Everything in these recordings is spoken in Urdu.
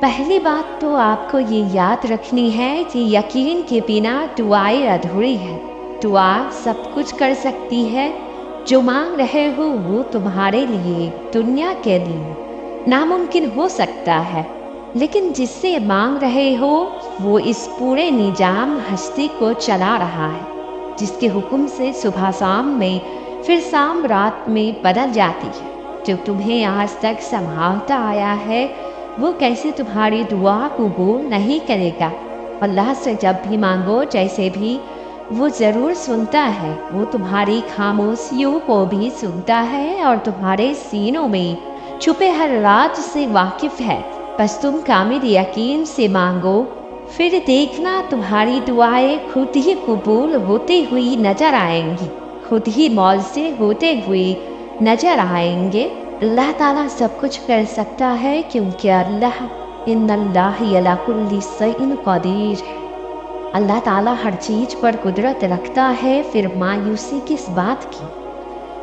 پہلی بات تو آپ کو یہ یاد رکھنی ہے کہ یقین کے بنا دعائیں ادھوری ہے۔ دعا سب کچھ کر سکتی ہے۔ جو مانگ رہے ہو وہ تمہارے لیے، دنیا کے لیے ناممکن ہو سکتا ہے، لیکن جس سے مانگ رہے ہو وہ اس پورے نظام ہستی کو چلا رہا ہے، جس کے حکم سے صبح شام میں پھر شام رات میں بدل جاتی ہے، جو تمہیں آج تک سنبھالتا آیا ہے، وہ کیسے تمہاری دعا قبول نہیں کرے گا؟ اللہ سے جب بھی مانگو جیسے بھی، وہ ضرور سنتا ہے۔ وہ تمہاری خاموشیوں کو بھی سنتا ہے اور تمہارے سینوں میں چھپے ہر راز سے واقف ہے۔ بس تم کامل یقین سے مانگو، پھر دیکھنا تمہاری دعائیں خود ہی قبول ہوتی ہوئی نظر آئیں گی، خود ہی معجزے ہوتے ہوئے نظر آئیں گے۔ اللہ تعالیٰ سب کچھ کر سکتا ہے کیونکہ ان اللہ علی کل شیء قدیر ہے۔ اللہ تعالیٰ ہر چیز پر قدرت رکھتا ہے، پھر مایوسی کس بات کی؟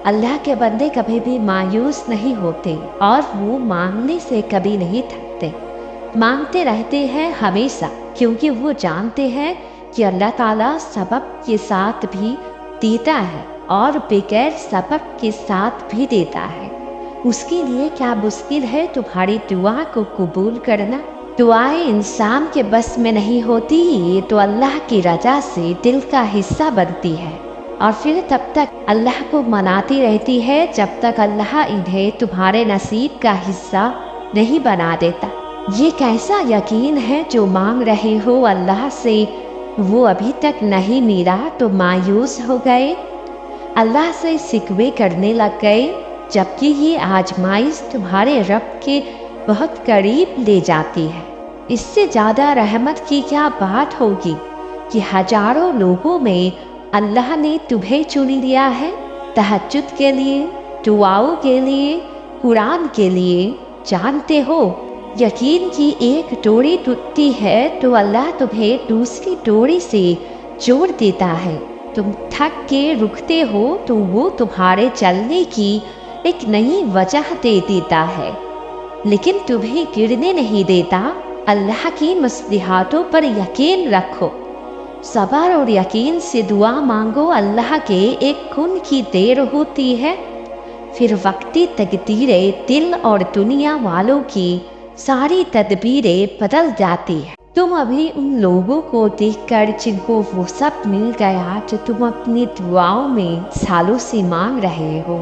اللہ کے بندے کبھی بھی مایوس نہیں ہوتے اور وہ مانگنے سے کبھی نہیں تھکتے، مانگتے رہتے ہیں ہمیشہ، کیونکہ وہ جانتے ہیں کہ اللہ تعالیٰ سبب کے ساتھ بھی دیتا ہے اور بغیر سبب کے ساتھ بھی دیتا ہے۔ اس کے لیے کیا مشکل ہے تمہاری دعا کو قبول کرنا؟ دعائیں انسان کے بس میں نہیں ہوتی، یہ تو اللہ کی رضا سے دل کا حصہ بنتی ہے، اور پھر تب تک اللہ کو مناتی رہتی ہے جب تک اللہ انہیں تمہارے نصیب کا حصہ نہیں بنا دیتا۔ یہ کیسا یقین ہے جو مانگ رہے ہو اللہ سے وہ ابھی تک نہیں ملا تو مایوس ہو گئے، اللہ سے شکوے کرنے لگ گئے، جبکہ یہ آزمائش تمہارے رب کے بہت قریب لے جاتی ہے۔ اس سے زیادہ رحمت کی کیا بات ہوگی کہ ہزاروں لوگوں میں اللہ نے تمہیں چن لیا ہے، تہجد کے لیے، دعاؤں کے لیے، قرآن کے لیے۔ جانتے ہو یقین کی ایک ڈوری ٹوٹتی ہے تو اللہ تمہیں دوسری ڈوری سے جوڑ دیتا ہے۔ تم تھک کے رکتے ہو تو وہ تمہارے چلنے کی ایک نئی وجہ دے دیتا ہے، لیکن تمہیں گرنے نہیں دیتا۔ اللہ کی مصلحتوں پر یقین رکھو، صبر اور یقین سے دعا مانگو۔ اللہ کے ایک کن کی دیر ہوتی ہے، پھر وقتی تقدیریں دل اور دنیا والوں کی ساری تدبیریں بدل جاتی ہیں۔ تم ابھی ان لوگوں کو دیکھ کر جن کو وہ سب مل گیا جو تم اپنی دعاؤں میں سالوں سے مانگ رہے ہو،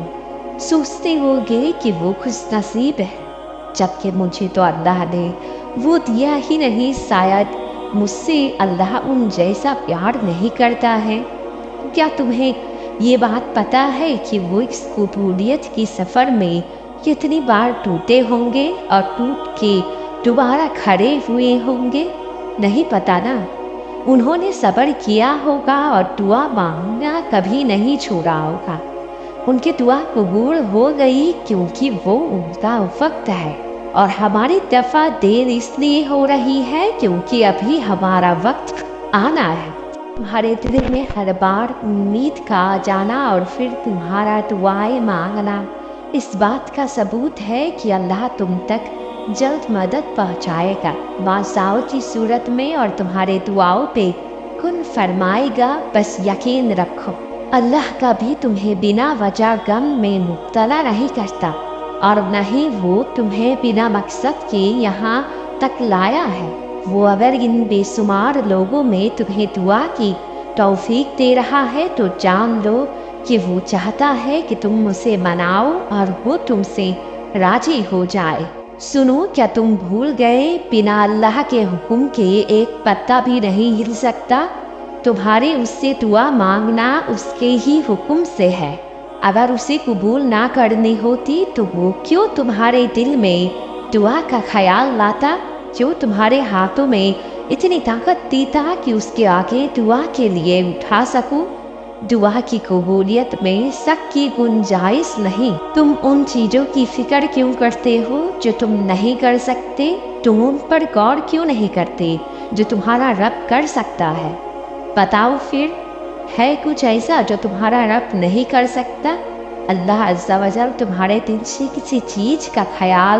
سوچتے ہوگے کہ وہ خوش نصیب ہے، جبکہ مجھے تو اللہ نے وہ دیا ہی نہیں، شاید مجھ سے اللہ ان جیسا پیار نہیں کرتا ہے۔ کیا تمہیں یہ بات پتہ ہے کہ وہ اس قبولیت کی سفر میں کتنی بار ٹوٹے ہوں گے اور ٹوٹ کے دوبارہ کھڑے ہوئے ہوں گے؟ نہیں پتہ نا۔ انہوں نے صبر کیا ہوگا اور دعا مانگنا کبھی نہیں چھوڑا ہوگا۔ ان کی دعا قبول ہو گئی کیونکہ وہ ان کا وقت ہے، اور ہماری دفعہ دیر اس لیے ہو رہی ہے کیونکہ ابھی ہمارا وقت آنا ہے۔ تمہارے دل میں ہر بار امید کا آ جانا اور پھر تمہارا دعائیں مانگنا اس بات کا ثبوت ہے کہ اللہ تم تک جلد مدد پہنچائے گا، معجزوں کی صورت میں، اور تمہارے دعاؤں پہ کن فرمائے گا۔ بس یقین رکھو، اللہ کبھی تمہیں بنا وجہ غم میں مبتلا نہیں کرتا، اور نہ ہی وہ تمہیں بنا مقصد کے یہاں تک لایا ہے۔ وہ اگر ان بے شمار لوگوں میں تمہیں دعا کی توفیق دے رہا ہے تو جان لو کہ وہ چاہتا ہے کہ تم اسے مناؤ اور وہ تم سے راضی ہو جائے۔ سنو، کیا تم بھول گئے بنا اللہ کے حکم کے ایک پتا بھی نہیں ہل سکتا؟ تمہارے اس سے دعا مانگنا اس کے ہی حکم سے ہے۔ اگر اسے قبول نہ کرنی ہوتی تو وہ کیوں تمہارے دل میں دعا کا خیال لاتا؟ جو تمہارے ہاتھوں میں اتنی طاقت دیتا کہ اس کے آگے دعا کے لیے اٹھا سکوں؟ دعا کی قبولیت میں شک کی گنجائش نہیں۔ تم ان چیزوں کی فکر کیوں کرتے ہو جو تم نہیں کر سکتے؟ تم ان پر غور کیوں نہیں کرتے جو تمہارا رب کر سکتا ہے؟ بتاؤ پھر، ہے کچھ ایسا جو تمہارا رب نہیں کر سکتا؟ اللہ عز و جل تمہارے دل سے کسی چیز کا خیال